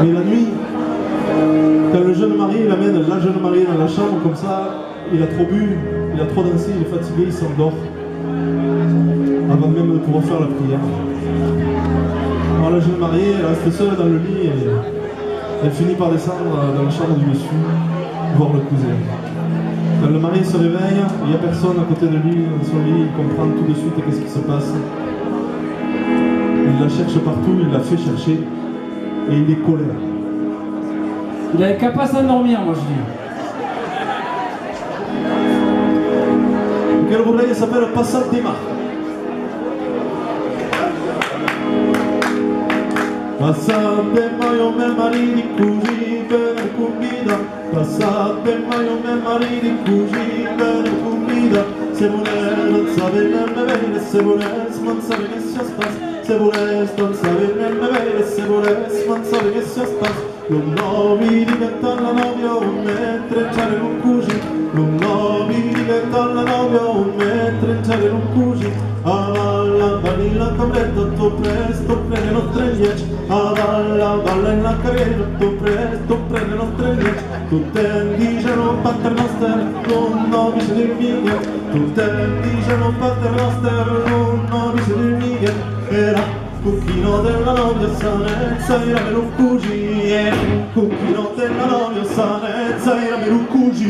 Mais la nuit, quand le jeune marié il amène la jeune mariée dans la chambre comme ça, il a trop bu, il a trop dansé, il est fatigué, il s'endort avant même de pouvoir faire la prière. Alors la jeune mariée, elle reste seule dans le lit et elle finit par descendre dans la chambre du dessus, voir le cousin. Quand le mari se réveille, il n'y a personne à côté de lui, dans son lit, il comprend tout de suite qu'est-ce qui se passe. Il la cherche partout, il la fait chercher et il est colère. Il avait qu'à pas s'endormir, moi je dis. Quel voudrais s'appelle Passat di Mar. Passate maio me marini così per comida. Passate maio me marini così per comida. Se volete sapere me bene, se volete smanzare che si spazza. Se volete non sapere me bene, se volete smanzare che si spazza. Non novi diventa la novia mentre c'è un cuci. Non novi diventa la novia mentre c'è un cuci. Alla vanilla cabretta tu presto prende lo 310. Alla balla in la carriera tu presto prende lo 310. Tutte dicono pater noster non novi se del miglia. Tutte dicono pater noster non novi se del miglia. Era cucchino della novia sanezza era per un cuci. Cucchino della novia sanezza era per un cuci.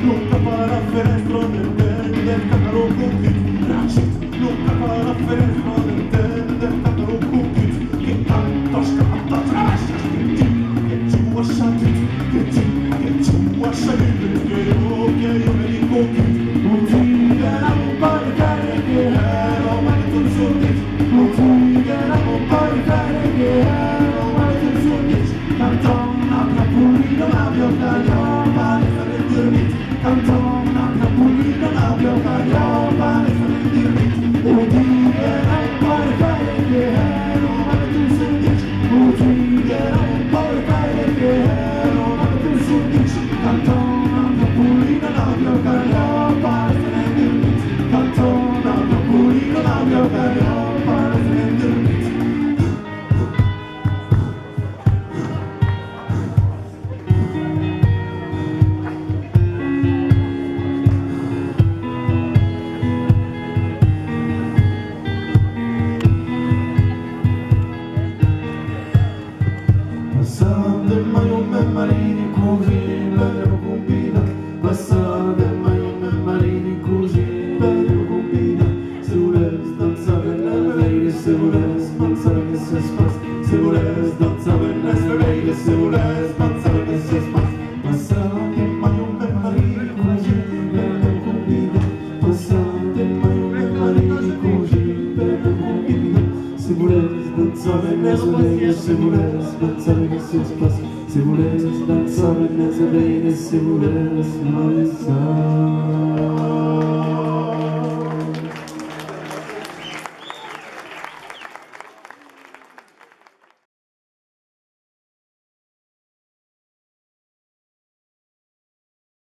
Nunca para festro del cacaro cookie. Nunca para festro del cacaro cookie. Che tanto scappa trascia, che ci vuoi sapere, che ci vuoi sapere, che io me li cookie. Un figlio era un po' di cane che ero mai tu sul dici. Un figlio era un po' di cane che ero mai tu sul dici. Tanto una capulina la biocca. Cantona, capulina, la biocca, giopa, le sono dirmi. Uccidere un po' di fare che ero, ma tu sei dici. Uccidere un po' di fare che ero, ma tu sei dici. Cantona, capulina, la biocca, giopa, le sono dirmi. Cantona, capulina, la biocca, giopa, le sono dirmi. Passate maio me marini così per combina. Passate maio me marini così per combina. Se volete danzare nelle veglie, se volete spanzare che si spazza. Se volete danzare nelle veglie, se volete spanzare che si spazza. Passate maio me marini così per combina. Passate maio me marini così per combina. Se volete danzare nelle veglie, se volete spanzare che si spazza. Se volete danzare nelle veglie, se volete smanzare.